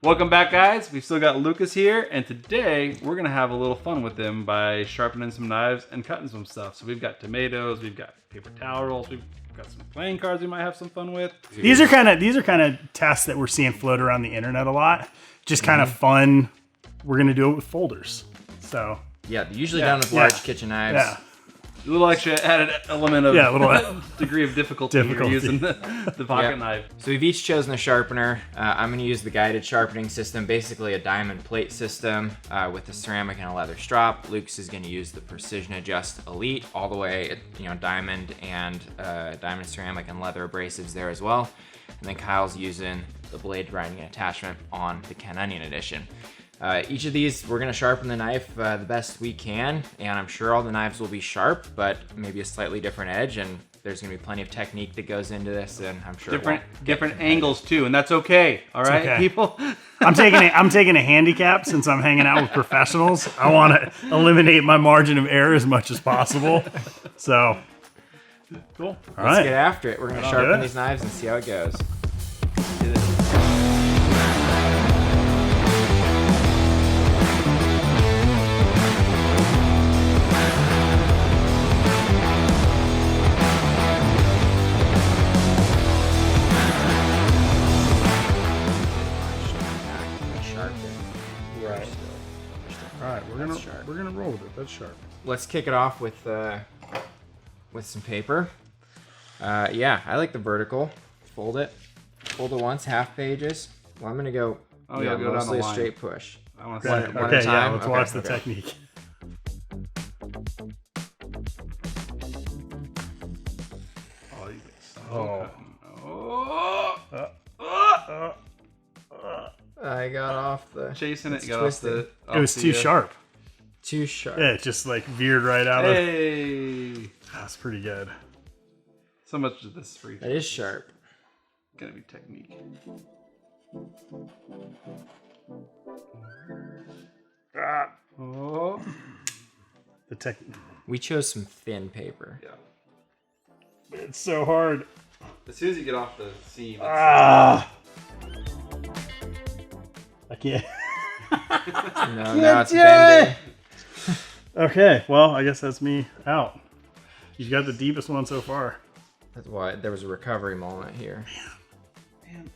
Welcome back, guys. We've still got Lucas here, and today we're going to have a little fun with him by sharpening some knives and cutting some stuff. So we've got tomatoes, we've got paper towel rolls, we've got some playing cards we might have some fun with. These are kind of tests that we're seeing float around the internet a lot. Just kind of fun. We're going to do it with folders. So yeah, usually done with large kitchen knives. Yeah. A little extra added element of degree of difficulty. You're using the pocket knife. So we've each chosen a sharpener. I'm going to use the guided sharpening system, basically a diamond plate system with a ceramic and a leather strop. Lucas is going to use the Precision Adjust Elite all the way, diamond and diamond ceramic and leather abrasives there as well. And then Kyle's using the blade grinding attachment on the Ken Onion Edition. Each of these, we're going to sharpen the knife the best we can, and I'm sure all the knives will be sharp, but maybe a slightly different edge, and there's going to be plenty of technique that goes into this, and I'm sure different angles too, and that's okay. All right, people. I'm taking a handicap since I'm hanging out with professionals. I want to eliminate my margin of error as much as possible. So, cool. Let's get after it. We're going to sharpen these knives and see how it goes. We're gonna roll with it. That's sharp. Let's kick it off with some paper. Yeah, I like the vertical. Fold it once, half pages. Well, I'm gonna go. Oh yeah, go mostly down the line. A straight push. I want to see it. Okay, yeah. Let's watch the technique. I got off the. Chasing it. Got off the. It was too sharp. Too sharp. Yeah, it just like veered right out of. Hey. That's pretty good. So much of this free. That is sharp. Gonna be technique. Oh. The tech. We chose some thin paper. Yeah. It's so hard. As soon as you get off the seam. I can't. No, now it's bending. Okay, well, I guess that's me out. You got the deepest one so far. That's why there was a recovery moment here. Man.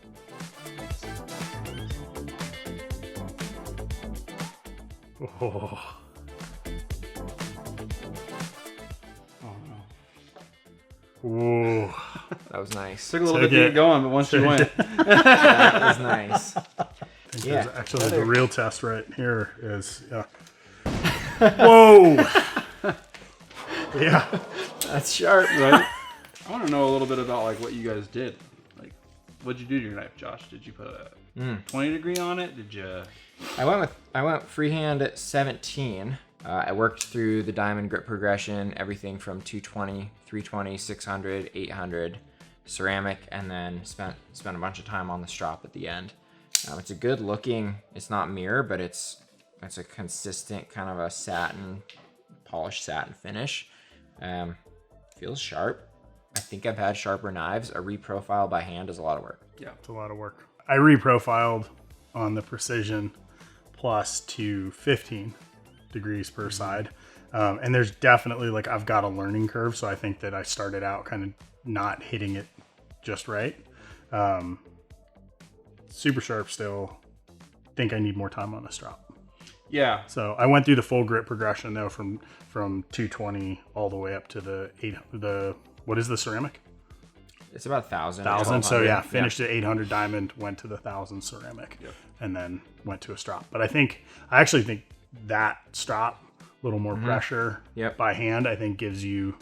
Oh. Ooh. That was nice. Took a little bit to get going, but once you went. That was nice. Yeah. Actually, the real test right here is. Whoa! Yeah. That's sharp, right? I want to know a little bit about like what you guys did. Like, what'd you do to your knife, Josh? Did you put a 20 degree on it? Did you? I went freehand at 17. I worked through the diamond grip progression, everything from 220, 320, 600, 800, ceramic, and then spent a bunch of time on the strop at the end. It's a good looking. It's not mirror, but it's a consistent kind of a satin, polished satin finish. Feels sharp. I think I've had sharper knives. A reprofile by hand is a lot of work. Yeah, it's a lot of work. I reprofiled on the Precision Plus to 15 degrees per side. And there's definitely like, I've got a learning curve. So I think that I started out kind of not hitting it just right. Super sharp still. Think I need more time on the strop. Yeah. So I went through the full grip progression though from 220 all the way up to the what is the ceramic? It's about 1,000. 1,000. So yeah, finished at 800 diamond, went to the 1,000 ceramic, and then went to a strop. But I actually think that strop, a little more pressure by hand, I think gives you're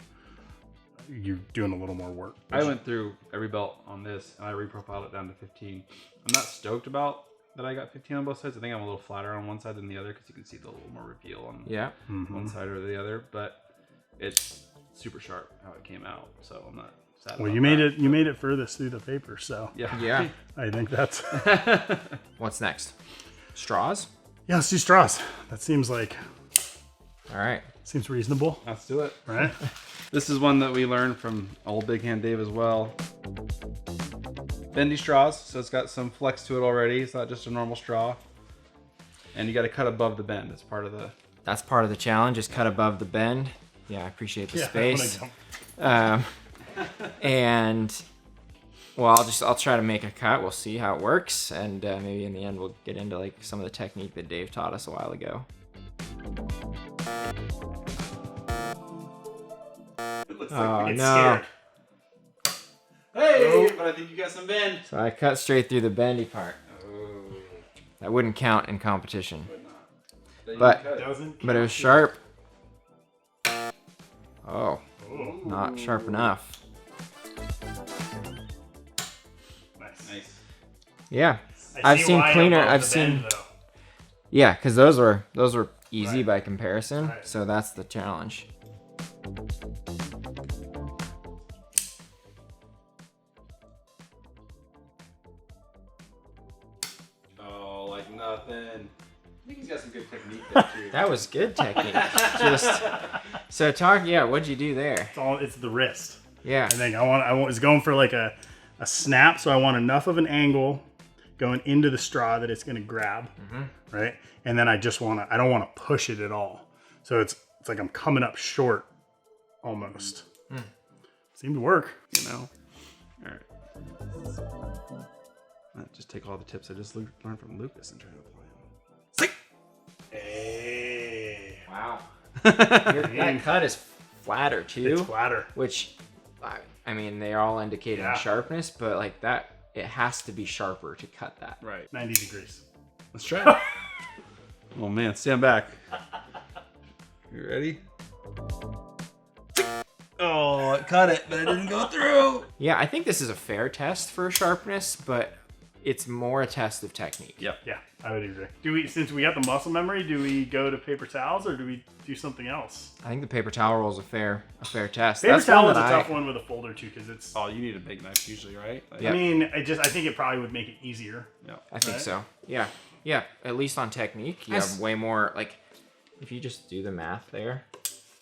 doing a little more work. I went through every belt on this and I reprofiled it down to 15. I'm not stoked about that I got 15 on both sides. I think I'm a little flatter on one side than the other because you can see the little more reveal on one side or the other. But it's super sharp how it came out, so I'm not sad. Well, you made it furthest through the paper, so yeah. I think that's. What's next? Straws? Yeah, let's do straws. That seems like. All right. Seems reasonable. Let's do it. Right. This is one that we learned from old Big Hand Dave as well. bendy straws, so it's got some flex to it already. It's not just a normal straw. And you got to cut above the bend. It's part of the... That's part of the challenge, is cut above the bend. Yeah, I appreciate the space. And well, I'll try to make a cut. We'll see how it works, and maybe in the end we'll get into like some of the technique that Dave taught us a while ago. It looks Oh, like we get no. scared. Hey, but I think you got some bend. So I cut straight through the bendy part. That wouldn't count in competition. But it was sharp. Oh, not sharp enough. Nice. Yeah, I've seen cleaner. I've seen. Yeah, because those were easy by comparison. Right. So that's the challenge. Oh, like nothing. I think he's got some good technique there too. That was good technique. So talk. Yeah, what'd you do there? It's the wrist. Yeah. I think I was going for like a snap, so I want enough of an angle going into the straw that it's going to grab, right? And then I don't want to push it at all. So it's like I'm coming up short almost. Seemed to work, you know. All right. Just take all the tips I just learned from Lucas and try to apply them. Hey. Wow. That cut is flatter too. It's flatter. Which, I mean, they all indicate in sharpness, but like that, it has to be sharper to cut that. Right. 90 degrees. Let's try it. Oh man, stand back. You ready? Oh, it cut it, but it didn't go through. Yeah, I think this is a fair test for sharpness, but it's more a test of technique. Yep. Yeah, I would agree. Since we got the muscle memory, do we go to paper towels or do we do something else? I think the paper towel roll is a fair test. Paper towel is a tough one with a folder too, because it's. Oh, you need a big knife usually, right? Like, I mean, I think it probably would make it easier. Yeah. I think so. Yeah. Yeah. At least on technique, you have way more. Like, if you just do the math there,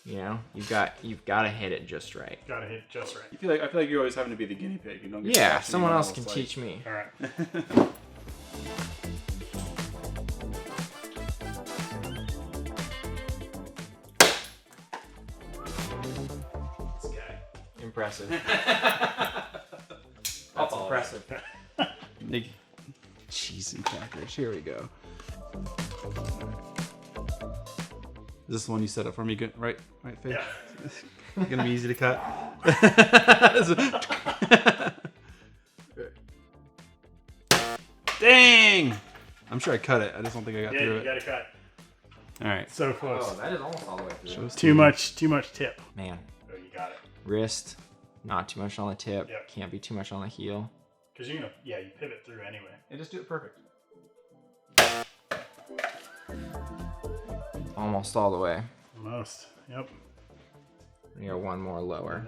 you know, you've got to hit it just right. Got to hit it just right. I feel like you're always having to be the guinea pig. You don't get yeah. Someone else can teach me. All right. Impressive. That's impressive. Cheese and crackers. Here we go. Is this the one you set up for me? Good, right, Faith? Yeah. Gonna be easy to cut. Dang! I'm sure I cut it. I just don't think I got through it. Yeah, you got to cut. All right. So close. Oh, that is almost all the way through. Too much tip. Man. Oh, you got it. Wrist, not too much on the tip. Yep. Can't be too much on the heel. Because you pivot through anyway. And just do it perfect. Almost all the way. Almost. Yep. You got one more lower.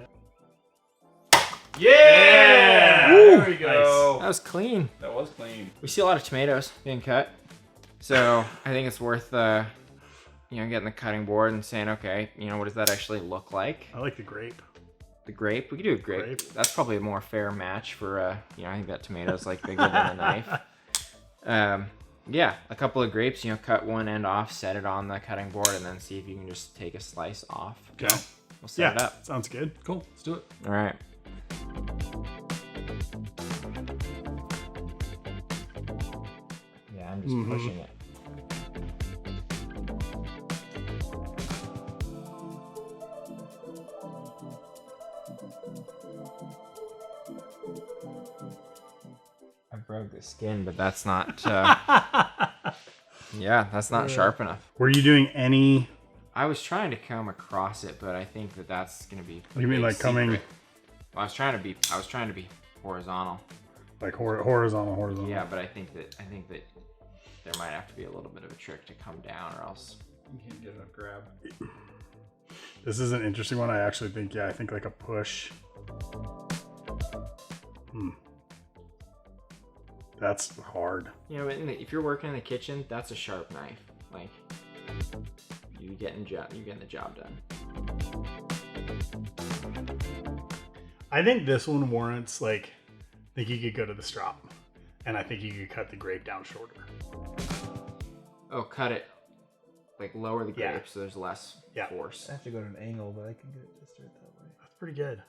Yeah! There we go. That was clean. That was clean. We see a lot of tomatoes being cut. So I think it's worth getting the cutting board and saying, okay, what does that actually look like? I like the grape. The grape? We could do a grape. That's probably a more fair match for, I think that tomato's like bigger than the knife. Yeah, a couple of grapes, cut one end off, set it on the cutting board, and then see if you can just take a slice off. Okay. We'll set it up. Sounds good. Cool. Let's do it. All right. Yeah, I'm just pushing it. I broke the skin, but that's not. Yeah, that's not sharp enough. Were you doing any? I was trying to come across it, but I think that's gonna be. You mean like coming? Well, I was trying to be horizontal. Like horizontal. Yeah, but I think that there might have to be a little bit of a trick to come down, or else you can't get enough grab. This is an interesting one. I actually think, I think like a push. That's hard. If you're working in the kitchen, that's a sharp knife. Like, you're getting the job done. I think this one warrants like I think you could go to the strop, and I think you could cut the grape down shorter. Oh, cut it. Like lower the grape so there's less force. I have to go to an angle, but I can get it just right that way. That's pretty good.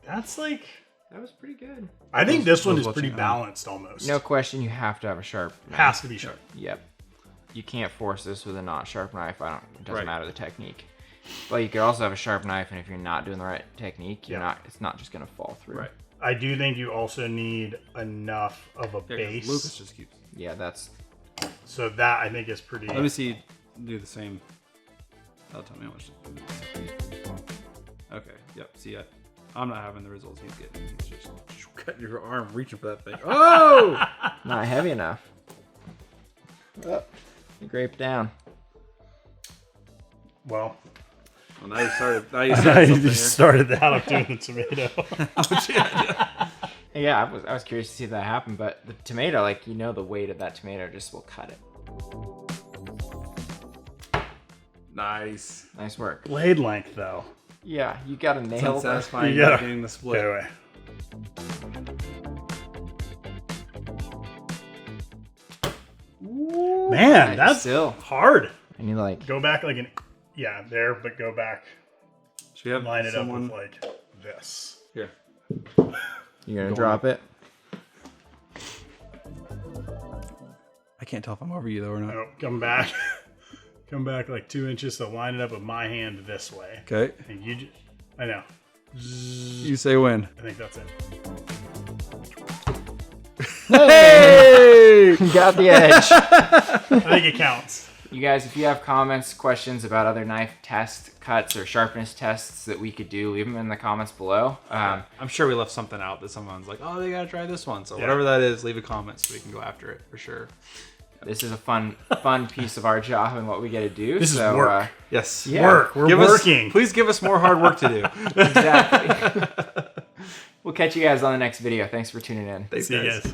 That's like... That was pretty good. I think this one is pretty balanced almost. No question, you have to have a sharp knife. Has to be sharp. Yep. You can't force this with a not sharp knife. It doesn't matter the technique. But you could also have a sharp knife, and if you're not doing the right technique, it's not just going to fall through. Right. I do think you also need enough of a base. Lucas just keeps... Yeah, that's... So that, I think, is pretty... Let me see do the same. That'll tell me how much to do. Okay, yep. See, I'm not having the results he's getting. He's just cutting your arm, reaching for that thing. Oh! Not heavy enough. Oh, the grape down. Well, now you started. Now you started that up doing the tomato. Yeah, I was curious to see if that happen, but the tomato, like, the weight of that tomato just will cut it. Nice. Nice work. Blade length, though. Yeah, you got to nail it. Satisfying getting the split. Anyway. Man, that's still hard. And you go back like there, but go back. Should we have line it up with like this? Here. You're gonna drop it. I can't tell if I'm over you though or not. No, come back. Come back like 2 inches. So line it up with my hand this way. Okay. And you just, I know. You say when. I think that's it. Hey! Got the edge. I think it counts. You guys, if you have comments, questions about other knife test cuts or sharpness tests that we could do, leave them in the comments below. I'm sure we left something out that someone's like, oh, they gotta try this one. So whatever that is, leave a comment so we can go after it for sure. This is a fun piece of our job and what we get to do. This is work. Yes, work. We're working. Please give us more hard work to do. Exactly. We'll catch you guys on the next video. Thanks for tuning in. See you guys.